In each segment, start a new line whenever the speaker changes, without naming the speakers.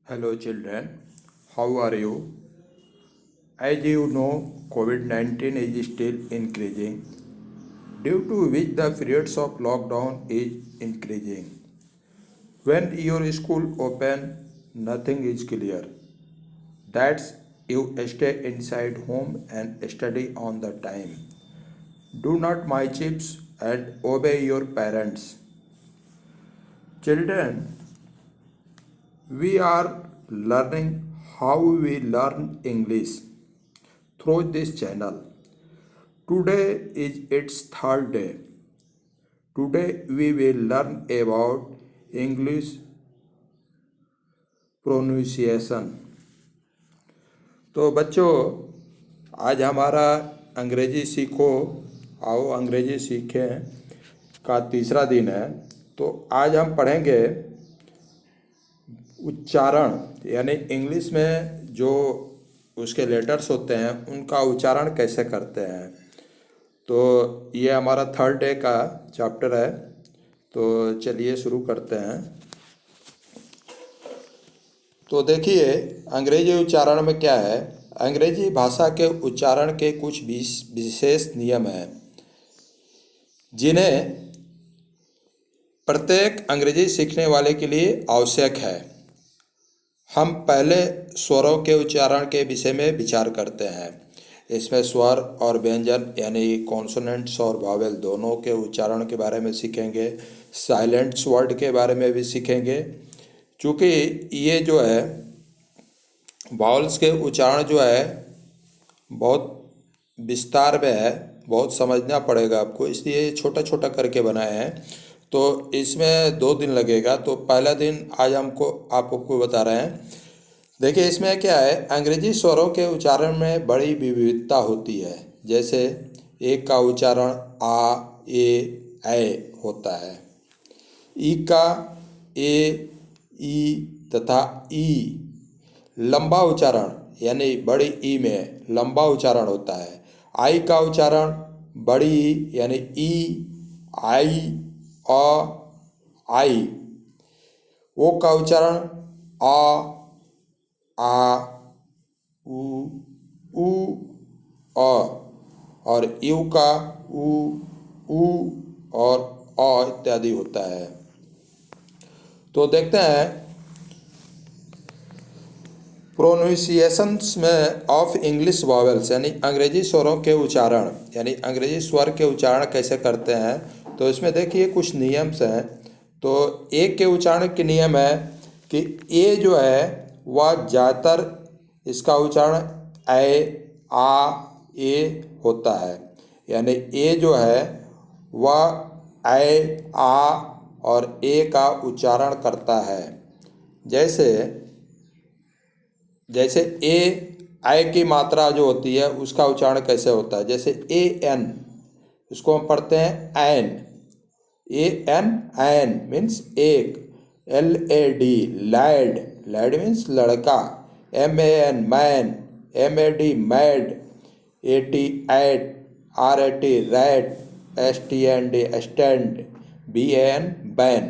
Hello children, how are you? As you know, COVID-19 is still increasing, due to which the periods of lockdown is increasing. When your school open, nothing is clear. That's you stay inside home and study on the time. Do not my chips and obey your parents. Children, we are learning how we learn English through this channel. Today is its third day. Today we will learn about English pronunciation. तो बच्चों, आज हमारा अंग्रेजी सीखो आओ अंग्रेजी सीखें का तीसरा दिन है। तो आज हम पढ़ेंगे उच्चारण, यानी इंग्लिश में जो उसके लेटर्स होते हैं उनका उच्चारण कैसे करते हैं। तो ये हमारा थर्ड डे का चैप्टर है। तो चलिए शुरू करते हैं। तो देखिए अंग्रेजी उच्चारण में क्या है। अंग्रेजी भाषा के उच्चारण के कुछ विशेष नियम हैं जिन्हें प्रत्येक अंग्रेजी सीखने वाले के लिए आवश्यक है। हम पहले स्वरों के उच्चारण के विषय में विचार करते हैं। इसमें स्वर और व्यंजन यानी कॉन्सोनेंट्स और वावेल दोनों के उच्चारण के बारे में सीखेंगे। साइलेंट्स वर्ड के बारे में भी सीखेंगे, क्योंकि ये जो है वावल्स के उच्चारण जो है बहुत विस्तार में है, बहुत समझना पड़ेगा आपको, इसलिए छोटा छोटा करके बनाए हैं। तो इसमें 2 दिन लगेगा। तो पहला दिन आज आपको बता रहे हैं। देखिए इसमें क्या है, अंग्रेजी स्वरों के उच्चारण में बड़ी विविधता होती है। जैसे एक का उच्चारण आ ए होता है, ई का ए ई तथा ई लंबा उच्चारण यानी बड़ी ई में लंबा उच्चारण होता है। आई का उच्चारण बड़ी ई यानी ई आई आई। ओ का उच्चारण आ उ और यू का उ और इत्यादि होता है। तो देखते हैं प्रोनाउंसिएशंस में ऑफ इंग्लिश वॉवेल्स यानी अंग्रेजी स्वरों के उच्चारण, यानी अंग्रेजी स्वर के उच्चारण कैसे करते हैं। तो इसमें देखिए कुछ नियम्स हैं। तो ए के उच्चारण के नियम है कि ए जो है वह ज़्यादातर इसका उच्चारण ए होता है, यानी ए जो है वह आ और ए का उच्चारण करता है। जैसे ए आई की मात्रा जो होती है उसका उच्चारण कैसे होता है। जैसे ए एन, उसको हम पढ़ते हैं एन, ए एन मीन्स एक। LAD लैड मीन्स लड़का। MAN man, MAD mad, AT RAT rat, STAND stand, BAN ban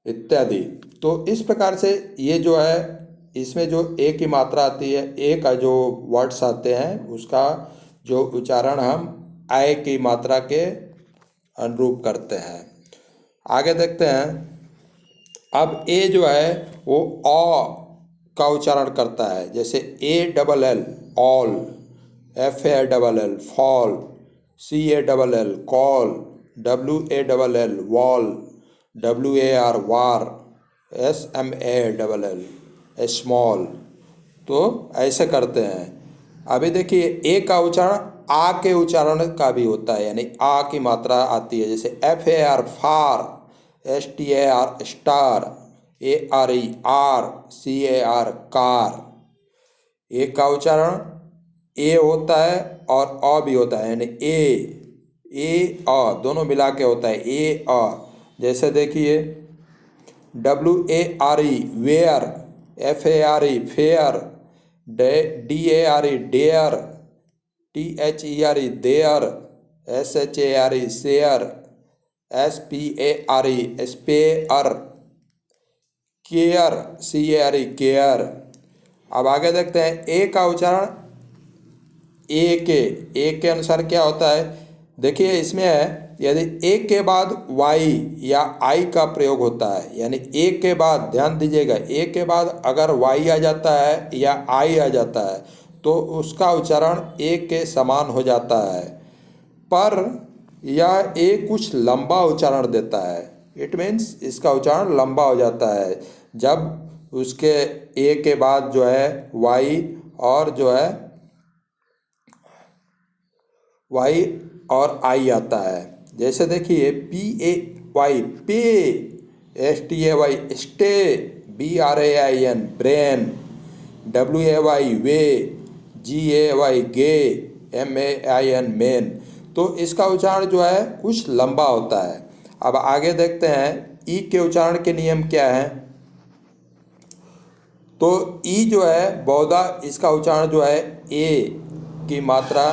इत्यादि। तो इस प्रकार से ये जो है इसमें जो ए की मात्रा आती है, ए का जो वर्ड्स आते हैं उसका जो उच्चारण हम आई की मात्रा के अनुरूप करते हैं। आगे देखते हैं। अब ए जो है वो अ का उच्चारण करता है। जैसे ALL all, FALL fall, CALL call, WALL wall, WAR वार, SMALL स्मॉल। तो ऐसे करते हैं। अभी देखिए ए का उच्चारण आ के उच्चारण का भी होता है, यानी आ की मात्रा आती है। जैसे FAR far, STAR star, ARE are, CAR car. A का उच्चारण ए होता है और अ भी होता है, यानी ए अ दोनों मिला के होता है ए अ। जैसे देखिए WARE ware, FARE fare, DARE dare, THERE there, SHARE share, SPARE spare, care, CARE, care. अब आगे देखते हैं ए का उच्चारण ए के अनुसार क्या होता है। देखिए इसमें है, यदि ए के बाद वाई या आई का प्रयोग होता है, यानी ए के बाद, ध्यान दीजिएगा, ए के बाद अगर वाई आ जाता है या आई आ जाता है तो उसका उच्चारण ए के समान हो जाता है, पर यह ए कुछ लंबा उच्चारण देता है। इट मीन्स इसका उच्चारण लंबा हो जाता है जब उसके ए के बाद जो है वाई और जो है वाई और आई आता है। जैसे देखिए PAY, पे, STAY, stay, BRAIN, brain, WAY, वे, GAY, गे, MAIN, मेन। तो इसका उच्चारण जो है कुछ लंबा होता है। अब आगे देखते हैं ई के उच्चारण के नियम क्या हैं। तो ई जो है बहुधा इसका उच्चारण जो है ए की मात्रा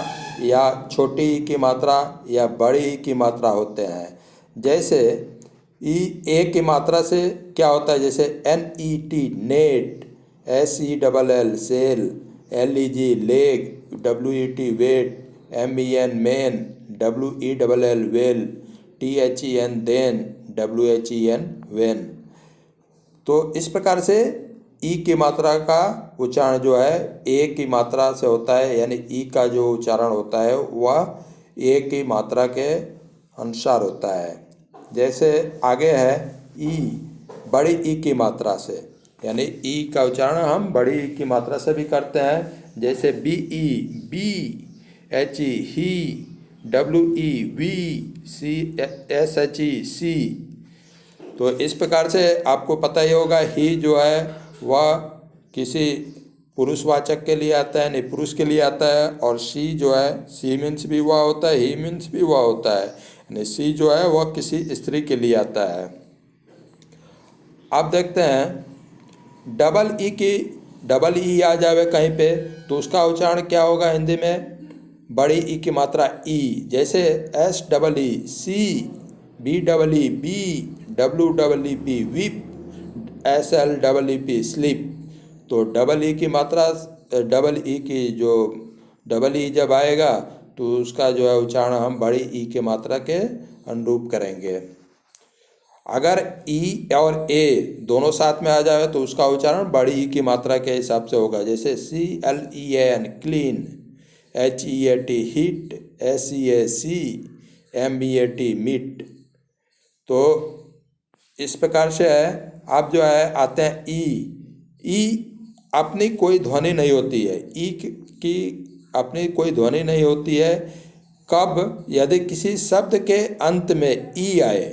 या छोटी ई की मात्रा या बड़ी ई की मात्रा होते हैं। जैसे ई ए की मात्रा से क्या होता है, जैसे NET, net, SELL, sell, LEG, leg, WET, wet, MEN, men, WELL, well, THEN, then, WHEN, when. तो इस प्रकार से ई की मात्रा का उच्चारण जो है ए की मात्रा से होता है, यानी ई का जो उच्चारण होता है वह ए की मात्रा के अनुसार होता है। जैसे आगे है ई, बड़ी ई की मात्रा से, यानी ई का उच्चारण हम बड़ी ई की मात्रा से भी करते हैं। जैसे BE, be, HE, he, WE, we, SHE, she. तो इस प्रकार से आपको पता ही होगा, ही जो है वह किसी पुरुषवाचक के लिए आता है, यानी पुरुष के लिए आता है, और सी जो है, सी मीन्स भी वह होता है, ही मीन्स भी वह होता है, यानी सी जो है वह किसी स्त्री के लिए आता है। अब देखते हैं डबल ई आ जावे कहीं पे तो उसका उच्चारण क्या होगा हिंदी में, बड़ी ई की मात्रा ई। जैसे SEE, see, BEE, bee, WEEP, weep, SLEEP, sleep. तो डबल ई की मात्रा, डबल ई की जो डबल ई जब आएगा तो उसका जो है उच्चारण हम बड़ी ई की मात्रा के अनुरूप करेंगे। अगर ई और ए दोनों साथ में आ जाए तो उसका उच्चारण बड़ी ई की मात्रा के हिसाब से होगा। जैसे CLEAN, clean, HEAT, heat, SEAC, MEAT, meat. तो इस प्रकार से है। अब जो है आते हैं ई अपनी कोई ध्वनि नहीं होती है, ई की अपनी कोई ध्वनि नहीं होती है। कब, यदि किसी शब्द के अंत में ई आए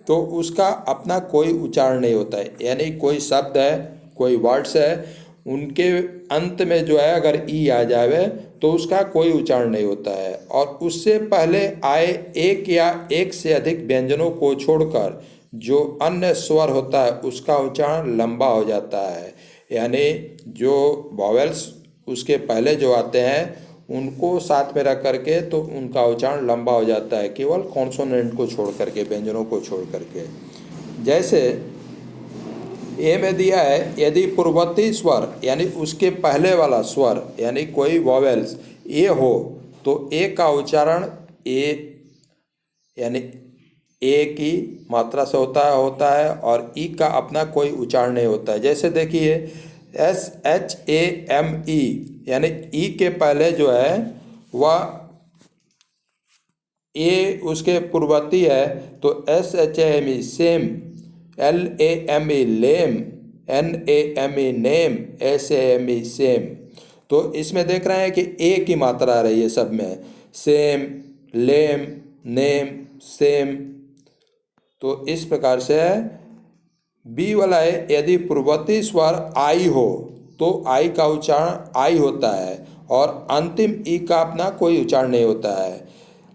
तो उसका अपना कोई उच्चारण नहीं होता है, यानी कोई शब्द है, कोई वर्ड्स है, उनके अंत में जो है अगर ई आ जाए तो उसका कोई उच्चारण नहीं होता है, और उससे पहले आए एक या एक से अधिक व्यंजनों को छोड़कर जो अन्य स्वर होता है उसका उच्चारण लंबा हो जाता है। यानी जो वॉवेल्स उसके पहले जो आते हैं उनको साथ में रख करके तो उनका उच्चारण लंबा हो जाता है, केवल कॉन्सोनेंट को छोड़ करके, व्यंजनों को छोड़ करके। जैसे ए में दिया है, यदि पूर्ववर्ती स्वर यानी उसके पहले वाला स्वर यानी कोई वॉवेल्स ए हो तो ए का उच्चारण ए यानी ए की मात्रा से होता है और ई का अपना कोई उच्चारण नहीं होता है। जैसे देखिए SHAME यानी ई के पहले जो है वह ए उसके पूर्ववर्ती है तो SHAME, सेम, LAME, लेम, NAME, नेम, SAME, सेम। तो इसमें देख रहे हैं कि ए की मात्रा आ रही है सब में, सेम, लेम, नेम, सेम। तो इस प्रकार से बी वाला है, यदि पूर्ववर्ती स्वर आई हो तो आई का उच्चारण आई होता है और अंतिम ई का अपना कोई उच्चारण नहीं होता है।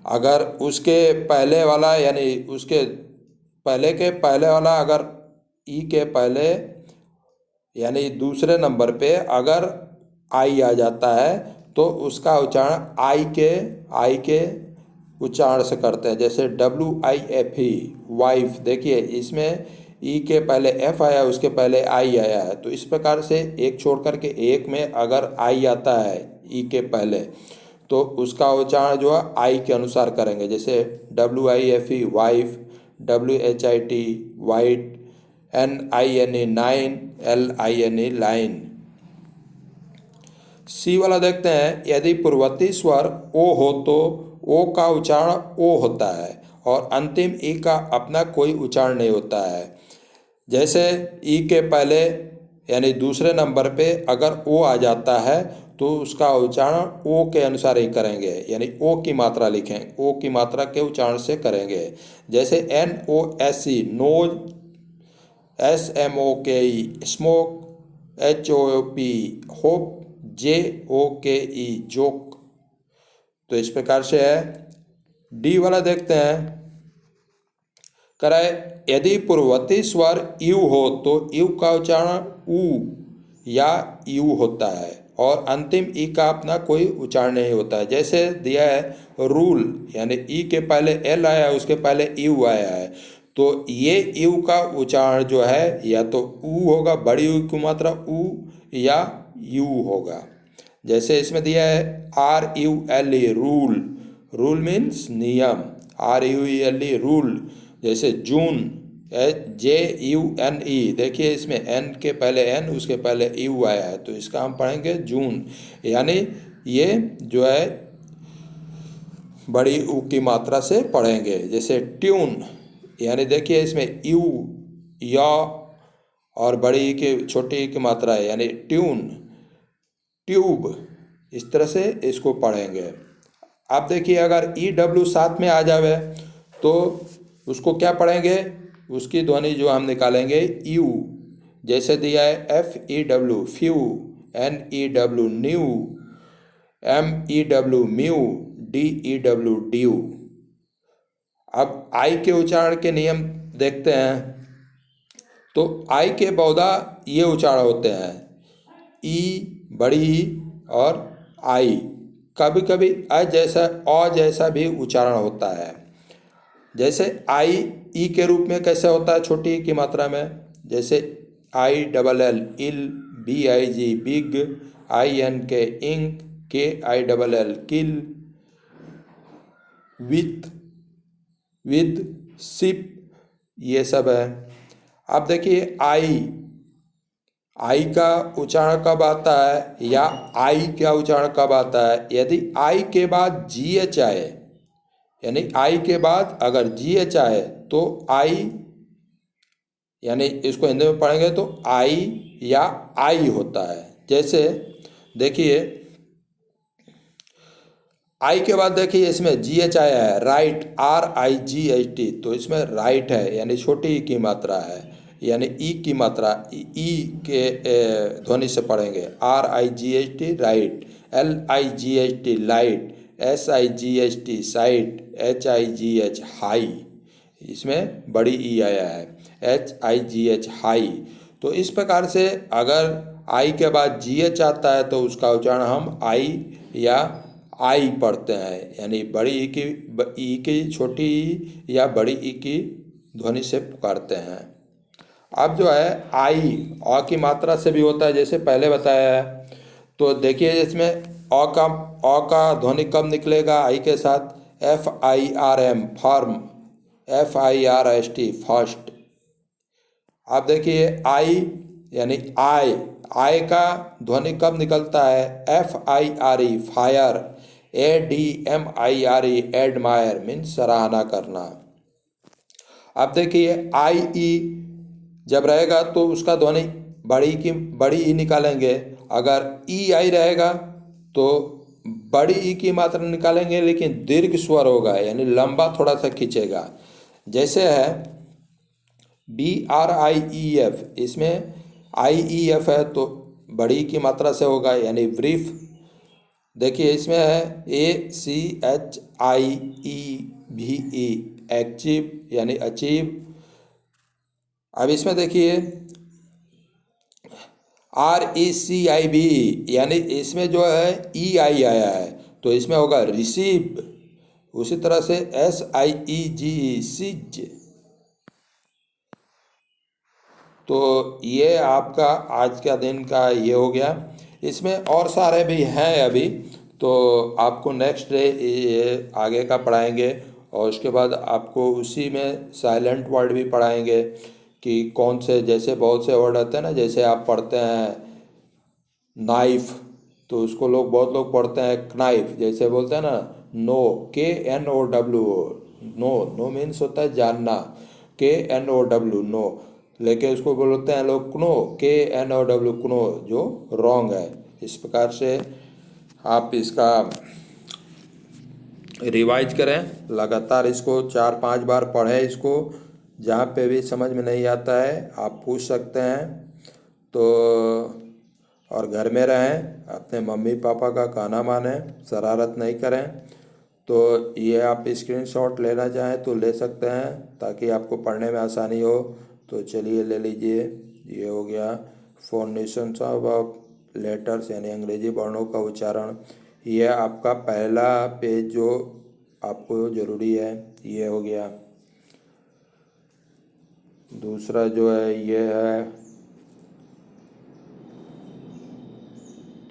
अगर उसके पहले वाला यानी उसके पहले के पहले वाला अगर ई के पहले यानी दूसरे नंबर पे अगर आई आ जाता है तो उसका उच्चारण आई के उच्चारण से करते हैं। जैसे WIFE, वाइफ। देखिए इसमें ई के पहले एफ आया, उसके पहले आई आया है, तो इस प्रकार से एक छोड़ करके एक में अगर आई आता है ई के पहले, तो उसका उच्चारण जो है आई के अनुसार करेंगे। जैसे WIFE wife, WHIT white, NINE nine, LINE line. C वाला देखते हैं, यदि पूर्ववर्ती स्वर ओ हो तो ओ का उच्चारण ओ होता है और अंतिम ई का अपना कोई उच्चारण नहीं होता है। जैसे ई के पहले यानी दूसरे नंबर पे अगर ओ आ जाता है तो उसका उच्चारण ओ के अनुसार ही करेंगे, यानी ओ की मात्रा लिखें, ओ की मात्रा के उच्चारण से करेंगे। जैसे NOSE nose, SMOKE smoke, HOP hop, JOKE joke. तो इस प्रकार से है। डी वाला देखते हैं, कराए यदि पूर्ववर्ती स्वर यू हो तो यू का उच्चारण ऊ या यू होता है और अंतिम ई का अपना कोई उच्चारण नहीं होता है। जैसे दिया है रूल, यानी ई के पहले एल आया है, उसके पहले यू आया है, तो ये यू का उच्चारण जो है या तो ऊ होगा, बड़ी यू की मात्रा ऊ, या यू होगा। जैसे इसमें दिया है RULE रूल, रूल मीन्स नियम, RULE रूल। जैसे जून, JUNE, देखिए इसमें एन के पहले एन, उसके पहले यू आया है, तो इसका हम पढ़ेंगे जून, यानी ये जो है बड़ी ऊ की मात्रा से पढ़ेंगे। जैसे ट्यून, यानी देखिए इसमें यू, या और बड़ी ई की छोटी ई की मात्रा है, यानी ट्यून, ट्यूब, इस तरह से इसको पढ़ेंगे। आप देखिए अगर EW साथ में आ जावे तो उसको क्या पढ़ेंगे, उसकी ध्वनि जो हम निकालेंगे यू। जैसे दिया है FEW few, NEW new, MEW mu, DEW due. अब आई के उच्चारण के नियम देखते हैं, तो आई के बहुधा ये उच्चारण होते हैं, ई, बड़ी ई और आई। कभी कभी अ जैसा भी उच्चारण होता है। जैसे आई ई के रूप में कैसे होता है छोटी ई की मात्रा में, जैसे ILL ill, BIG big, INK ink, KILL kill, with, sip, ये सब है। अब देखिए आई का उच्चारण कब आता है या आई का उच्चारण कब आता है, यदि आई के बाद GH आए, यानी आई के बाद अगर GH आए तो आई, यानी इसको हिंदी में पढ़ेंगे तो आई या आई होता है। जैसे देखिए आई के बाद देखिए इसमें GH आया है, राइट, RIGHT, तो इसमें राइट है, यानी छोटी ई की मात्रा है, यानी ई की मात्रा ई के ध्वनि से पढ़ेंगे, RIGHT right, LIGHT light, SIGHT site, HIGH high, इसमें बड़ी ई आया है, HIGH हाई। तो इस प्रकार से अगर आई के बाद GH आता है तो उसका उच्चारण हम आई या आई पढ़ते हैं, यानी बड़ी ई की छोटी ई या बड़ी ई की ध्वनि से पुकारते हैं। अब जो है आई अ की मात्रा से भी होता है, जैसे पहले बताया है। तो देखिए इसमें अ का ध्वनि कब निकलेगा आई के साथ, FIRM फर्म, FIRST फर्स्ट। आप देखिए आई यानी आय का ध्वनि कब निकलता है, FIRE fire, ADMIRE admire means सराहना करना। अब देखिए IE जब रहेगा तो उसका ध्वनि बड़ी ई निकालेंगे, अगर EI रहेगा तो बड़ी ई की मात्रा निकालेंगे लेकिन दीर्घ स्वर होगा, यानी लंबा थोड़ा सा खींचेगा। जैसे है BRIEF, इसमें IEF है तो बड़ी ई की मात्रा से होगा, यानी ब्रीफ। देखिए इसमें है ACHIEVE एक्चिव, यानी अचीव। अब इसमें देखिए RECIV, यानी इसमें जो है EI आया है तो इसमें होगा रिसीव। उसी तरह से SIEGE सिज। तो ये आपका आज का दिन का ये हो गया। इसमें और सारे भी हैं अभी, तो आपको नेक्स्ट डे ये आगे का पढ़ाएंगे। और उसके बाद आपको उसी में साइलेंट वर्ड भी पढ़ाएंगे कि कौन से, जैसे बहुत से वर्ड आते हैं ना, जैसे आप पढ़ते हैं नाइफ, तो उसको बहुत लोग पढ़ते हैं कनाइफ, जैसे बोलते हैं ना, no, KNOW, no, no means होता है जानना, KNOW नो, लेकिन उसको बोलते हैं लोग कनो, KNOW कनो, जो रॉन्ग है। इस प्रकार से आप इसका रिवाइज करें लगातार, इसको 4-5 बार पढ़ें इसको। जहाँ पे भी समझ में नहीं आता है आप पूछ सकते हैं। तो और घर में रहें, अपने मम्मी पापा का कहना मानें, शरारत नहीं करें। तो ये आप स्क्रीनशॉट लेना चाहें तो ले सकते हैं ताकि आपको पढ़ने में आसानी हो। तो चलिए ले लीजिए। ये हो गया फाउंडेशंस ऑफ लेटर्स यानी अंग्रेजी वर्णों का उच्चारण। ये आपका पहला पेज जो आपको ज़रूरी है ये हो गया। दूसरा जो है ये है,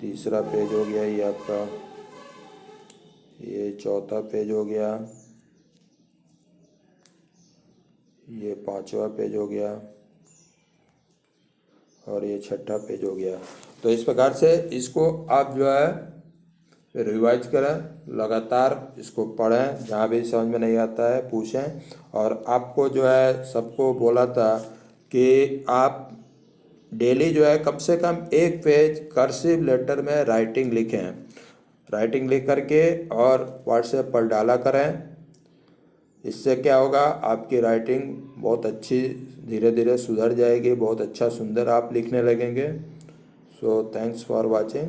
तीसरा पेज हो गया ये आपका, ये चौथा पेज हो गया, ये पांचवा पेज हो गया और ये छठा पेज हो गया। तो इस प्रकार से इसको आप जो है रिवाइज करें, लगातार इसको पढ़ें, जहाँ भी समझ में नहीं आता है पूछें। और आपको जो है सबको बोला था कि आप डेली जो है कम से कम एक पेज कर्सिव लेटर में राइटिंग लिखें। राइटिंग लिख करके और व्हाट्सएप पर डाला करें। इससे क्या होगा, आपकी राइटिंग बहुत अच्छी धीरे धीरे सुधर जाएगी, बहुत अच्छा सुंदर आप लिखने लगेंगे। So thanks for watching.